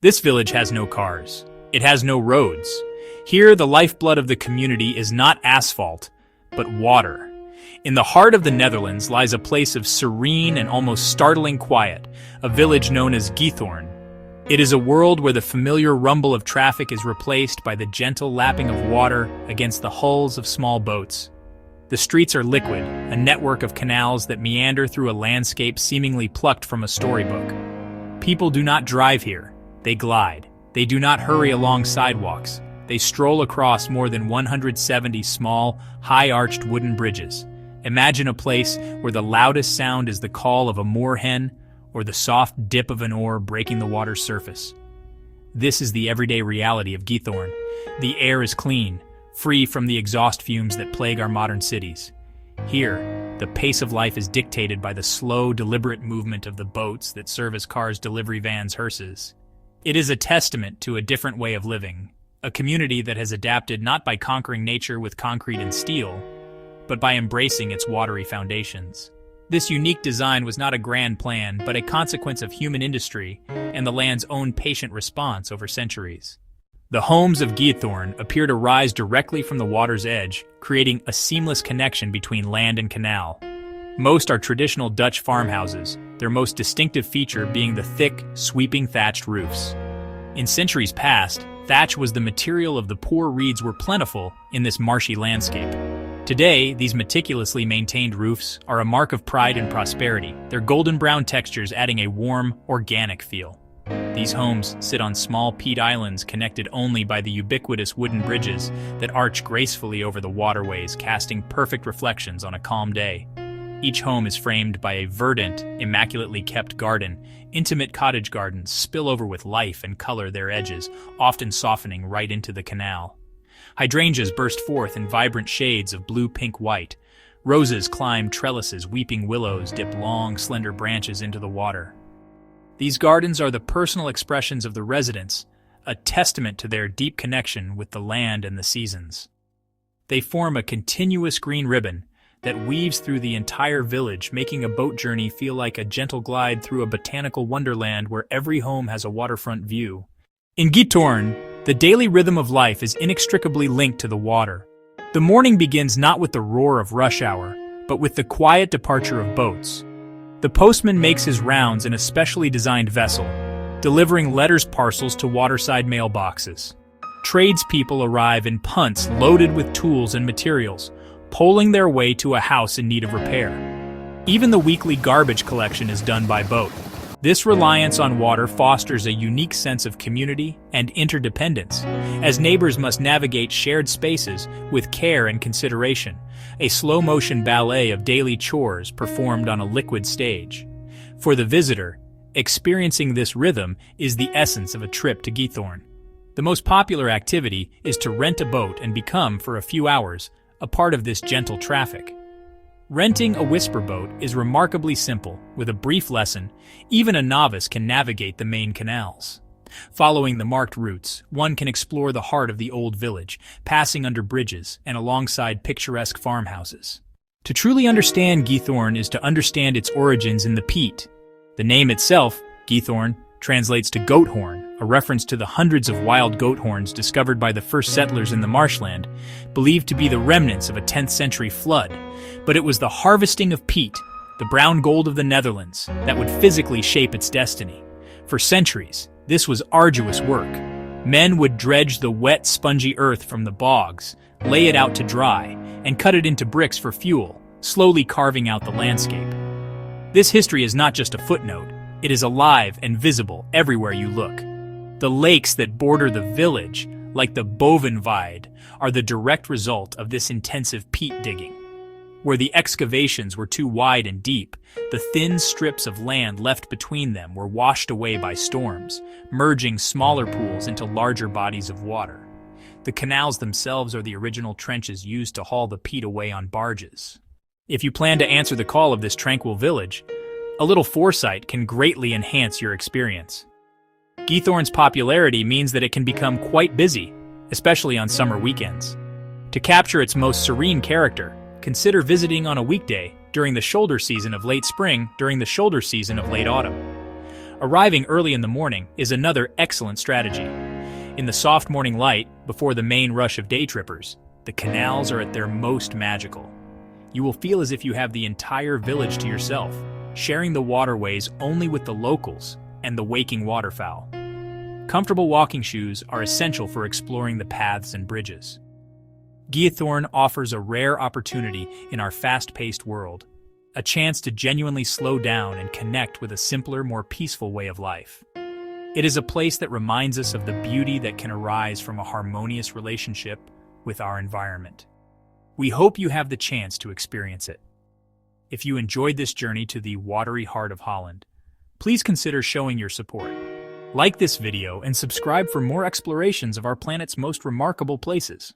This village has no cars. It has no roads. Here, the lifeblood of the community is not asphalt, but water. In the heart of the Netherlands lies a place of serene and almost startling quiet, a village known as Giethoorn. It is a world where the familiar rumble of traffic is replaced by the gentle lapping of water against the hulls of small boats. The streets are liquid, a network of canals that meander through a landscape seemingly plucked from a storybook. People do not drive here. They glide. They do not hurry along sidewalks. They stroll across more than 170 small, high-arched wooden bridges. Imagine a place where the loudest sound is the call of a moorhen or the soft dip of an oar breaking the water's surface. This is the everyday reality of Giethoorn. The air is clean, free from the exhaust fumes that plague our modern cities. Here, the pace of life is dictated by the slow, deliberate movement of the boats that serve as cars, delivery vans, hearses. It is a testament to a different way of living, a community that has adapted not by conquering nature with concrete and steel, but by embracing its watery foundations. This unique design was not a grand plan, but a consequence of human industry and the land's own patient response over centuries. The homes of Giethoorn appear to rise directly from the water's edge, creating a seamless connection between land and canal. Most are traditional Dutch farmhouses, their most distinctive feature being the thick, sweeping thatched roofs. In centuries past, thatch was the material of the poor reeds were plentiful in this marshy landscape. Today, these meticulously maintained roofs are a mark of pride and prosperity, their golden brown textures adding a warm, organic feel. These homes sit on small peat islands connected only by the ubiquitous wooden bridges that arch gracefully over the waterways, casting perfect reflections on a calm day. Each home is framed by a verdant, immaculately kept garden. Intimate cottage gardens spill over with life and color their edges, often softening right into the canal. Hydrangeas burst forth in vibrant shades of blue, pink, white. Roses climb trellises, weeping willows dip long, slender branches into the water. These gardens are the personal expressions of the residents, a testament to their deep connection with the land and the seasons. They form a continuous green ribbon that weaves through the entire village, making a boat journey feel like a gentle glide through a botanical wonderland where every home has a waterfront view. In Giethoorn, the daily rhythm of life is inextricably linked to the water. The morning begins not with the roar of rush hour, but with the quiet departure of boats. The postman makes his rounds in a specially designed vessel, delivering letters parcels to waterside mailboxes. Tradespeople arrive in punts loaded with tools and materials, poling their way to a house in need of repair. Even the weekly garbage collection is done by boat. This reliance on water fosters a unique sense of community and interdependence, as neighbors must navigate shared spaces with care and consideration, a slow-motion ballet of daily chores performed on a liquid stage. For the visitor, experiencing this rhythm is the essence of a trip to Giethoorn. The most popular activity is to rent a boat and become, for a few hours, a part of this gentle traffic. Renting a whisper boat is remarkably simple. With a brief lesson, even a novice can navigate the main canals. Following the marked routes, one can explore the heart of the old village, passing under bridges and alongside picturesque farmhouses. To truly understand Giethoorn is to understand its origins in the peat. The name itself, Giethoorn, translates to goat horn, a reference to the hundreds of wild goat horns discovered by the first settlers in the marshland, believed to be the remnants of a 10th century flood. But it was the harvesting of peat, the brown gold of the Netherlands, that would physically shape its destiny. For centuries, this was arduous work. Men would dredge the wet, spongy earth from the bogs, lay it out to dry, and cut it into bricks for fuel, slowly carving out the landscape. This history is not just a footnote. It is alive and visible everywhere you look. The lakes that border the village, like the Bovenweide, are the direct result of this intensive peat digging. Where the excavations were too wide and deep, the thin strips of land left between them were washed away by storms, merging smaller pools into larger bodies of water. The canals themselves are the original trenches used to haul the peat away on barges. If you plan to answer the call of this tranquil village, a little foresight can greatly enhance your experience. Giethoorn's popularity means that it can become quite busy, especially on summer weekends. To capture its most serene character, consider visiting on a weekday during the shoulder season of late spring, during the shoulder season of late autumn. Arriving early in the morning is another excellent strategy. In the soft morning light, before the main rush of day trippers, the canals are at their most magical. You will feel as if you have the entire village to yourself, sharing the waterways only with the locals and the waking waterfowl. Comfortable walking shoes are essential for exploring the paths and bridges. Giethoorn offers a rare opportunity in our fast-paced world, a chance to genuinely slow down and connect with a simpler, more peaceful way of life. It is a place that reminds us of the beauty that can arise from a harmonious relationship with our environment. We hope you have the chance to experience it. If you enjoyed this journey to the watery heart of Holland, please consider showing your support. Like this video and subscribe for more explorations of our planet's most remarkable places.